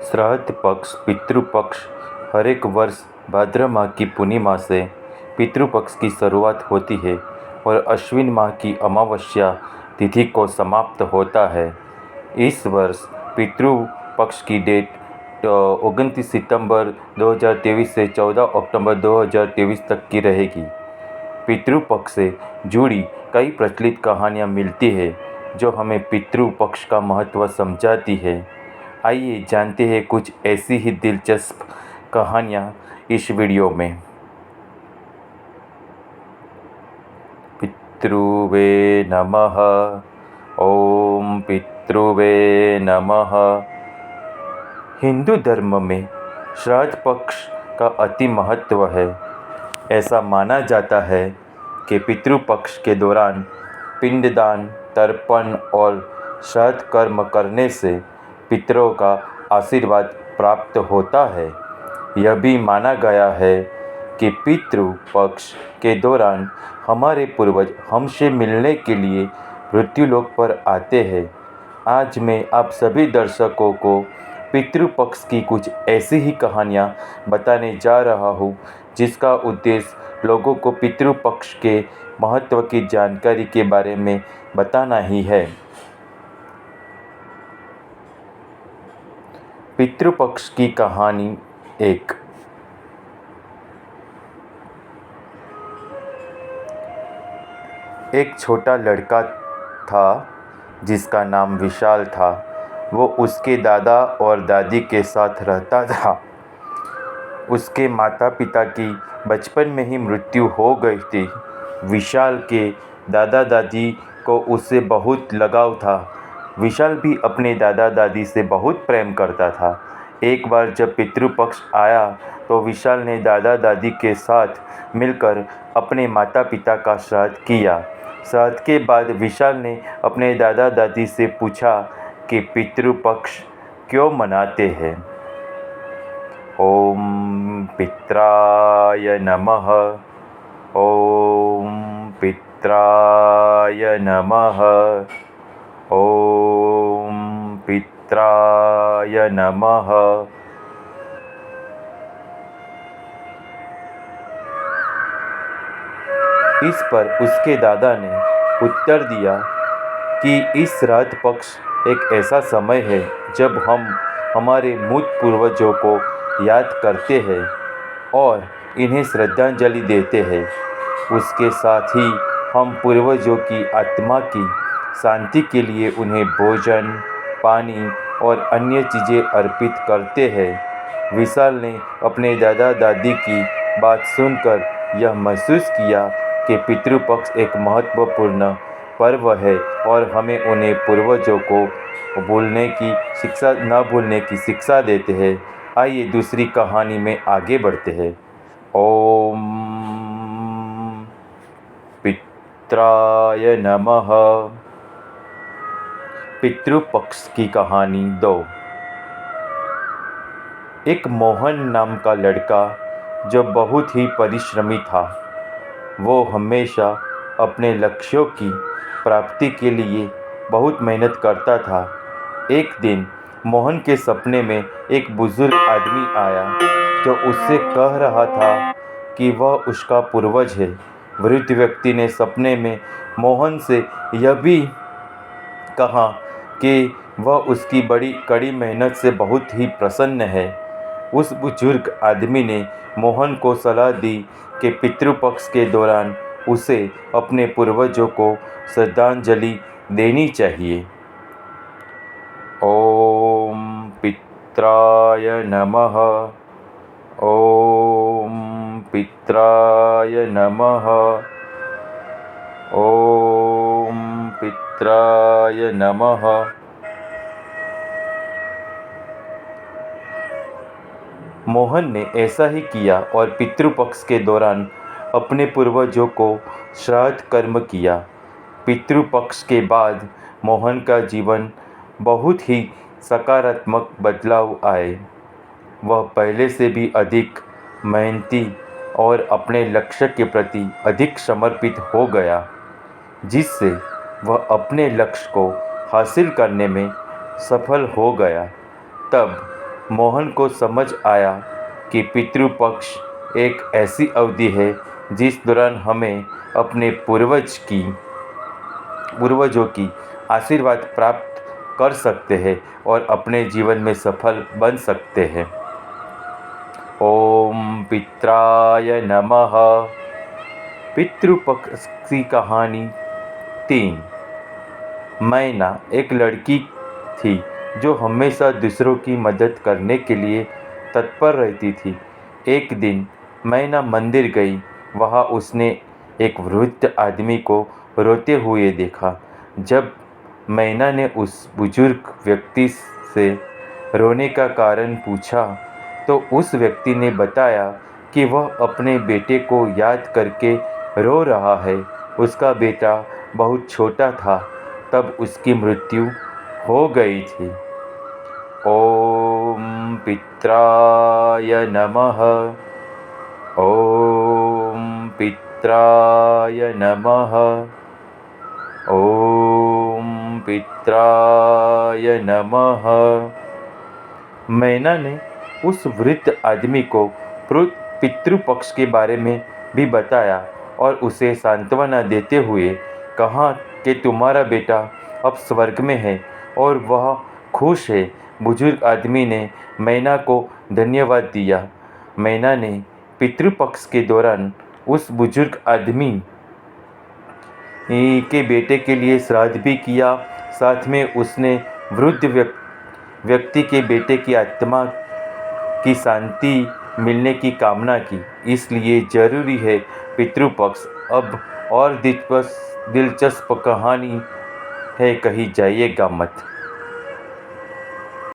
श्राद्ध पक्ष पितृपक्ष हर एक वर्ष भाद्र माह की पूर्णिमा से पितृपक्ष की शुरुआत होती है और अश्विन माह की अमावस्या तिथि को समाप्त होता है। इस वर्ष पितृपक्ष की डेट 29 सितंबर 2023 से 14 अक्टूबर 2023 तक की रहेगी। पितृपक्ष से जुड़ी कई प्रचलित कहानियाँ मिलती है जो हमें पितृपक्ष का महत्व समझाती है। आइए जानते हैं कुछ ऐसी ही दिलचस्प कहानियाँ इस वीडियो में। पितृवे नमः। ओम पितृवे नमः। हिंदू धर्म में श्राद्ध पक्ष का अति महत्व है। ऐसा माना जाता है कि पितृपक्ष के दौरान पिंडदान, तर्पण और श्राद्ध कर्म करने से पितरों का आशीर्वाद प्राप्त होता है। यह भी माना गया है कि पितृपक्ष के दौरान हमारे पूर्वज हमसे मिलने के लिए मृत्युलोक पर आते हैं। आज मैं आप सभी दर्शकों को पितृपक्ष की कुछ ऐसी ही कहानियाँ बताने जा रहा हूँ जिसका उद्देश्य लोगों को पितृपक्ष के महत्व की जानकारी के बारे में बताना ही है। पितृपक्ष की कहानी एक छोटा लड़का था जिसका नाम विशाल था। वो उसके दादा और दादी के साथ रहता था। उसके माता पिता की बचपन में ही मृत्यु हो गई थी। विशाल के दादा दादी को उससे बहुत लगाव था। विशाल भी अपने दादा दादी से बहुत प्रेम करता था। एक बार जब पितृपक्ष आया तो विशाल ने दादा दादी के साथ मिलकर अपने माता पिता का श्राद्ध किया। श्राद्ध के बाद विशाल ने अपने दादा दादी से पूछा कि पितृपक्ष क्यों मनाते हैं। ओम पित्राय नमः। ओम पित्राय नमः। ओम पित्राय नमः। इस पर उसके दादा ने उत्तर दिया कि इस श्राद्ध पक्ष एक ऐसा समय है जब हम हमारे मूत पूर्वजों को याद करते हैं और इन्हें श्रद्धांजलि देते हैं। उसके साथ ही हम पूर्वजों की आत्मा की शांति के लिए उन्हें भोजन, पानी और अन्य चीज़ें अर्पित करते हैं। विशाल ने अपने दादा दादी की बात सुनकर यह महसूस किया कि पितृपक्ष एक महत्वपूर्ण पर्व है और हमें उन्हें पूर्वजों को न भूलने की शिक्षा देते हैं। आइए दूसरी कहानी में आगे बढ़ते हैं। ओम पित्राय नमः। पितृपक्ष की कहानी 2। एक मोहन नाम का लड़का जो बहुत ही परिश्रमी था। वो हमेशा अपने लक्ष्यों की प्राप्ति के लिए बहुत मेहनत करता था। एक दिन मोहन के सपने में एक बुजुर्ग आदमी आया जो उससे कह रहा था कि वह उसका पूर्वज है। वृद्ध व्यक्ति ने सपने में मोहन से यह भी कहा कि वह उसकी बड़ी कड़ी मेहनत से बहुत ही प्रसन्न है। उस बुजुर्ग आदमी ने मोहन को सलाह दी कि पितृपक्ष के दौरान उसे अपने पूर्वजों को श्रद्धांजलि देनी चाहिए। ओम पित्राय नमः। ओम पित्राय नमः। ओम पित्राय नमः। मोहन ने ऐसा ही किया और पितृपक्ष के दौरान अपने पूर्वजों को श्राद्ध कर्म किया। पितृपक्ष के बाद मोहन का जीवन बहुत ही सकारात्मक बदलाव आए। वह पहले से भी अधिक मेहनती और अपने लक्ष्य के प्रति अधिक समर्पित हो गया, जिससे वह अपने लक्ष्य को हासिल करने में सफल हो गया। तब मोहन को समझ आया कि पितृपक्ष एक ऐसी अवधि है जिस दौरान हमें अपने पूर्वजों की आशीर्वाद प्राप्त कर सकते हैं और अपने जीवन में सफल बन सकते हैं। ओम पित्राय नमः। पितृपक्ष की कहानी 3। मैना एक लड़की थी जो हमेशा दूसरों की मदद करने के लिए तत्पर रहती थी। एक दिन मैना मंदिर गई। वहाँ उसने एक वृद्ध आदमी को रोते हुए देखा। जब मैना ने उस बुजुर्ग व्यक्ति से रोने का कारण पूछा तो उस व्यक्ति ने बताया कि वह अपने बेटे को याद करके रो रहा है। उसका बेटा बहुत छोटा था तब उसकी मृत्यु हो गई थी। ओम पित्राय नमः। ओम पित्राय नमः। ओम पित्राय नमः। मैना ने उस वृद्ध आदमी को पितृपक्ष के बारे में भी बताया और उसे सांत्वना देते हुए कहा कि तुम्हारा बेटा अब स्वर्ग में है और वह खुश है। बुजुर्ग आदमी ने मैना को धन्यवाद दिया। मैना ने पितृपक्ष के दौरान उस बुजुर्ग आदमी के बेटे के लिए श्राद्ध भी किया। साथ में उसने वृद्ध व्यक्ति के बेटे की आत्मा की शांति मिलने की कामना की। इसलिए जरूरी है पितृपक्ष। अब और दिलचस्प कहानी है, कही जाइएगा मत।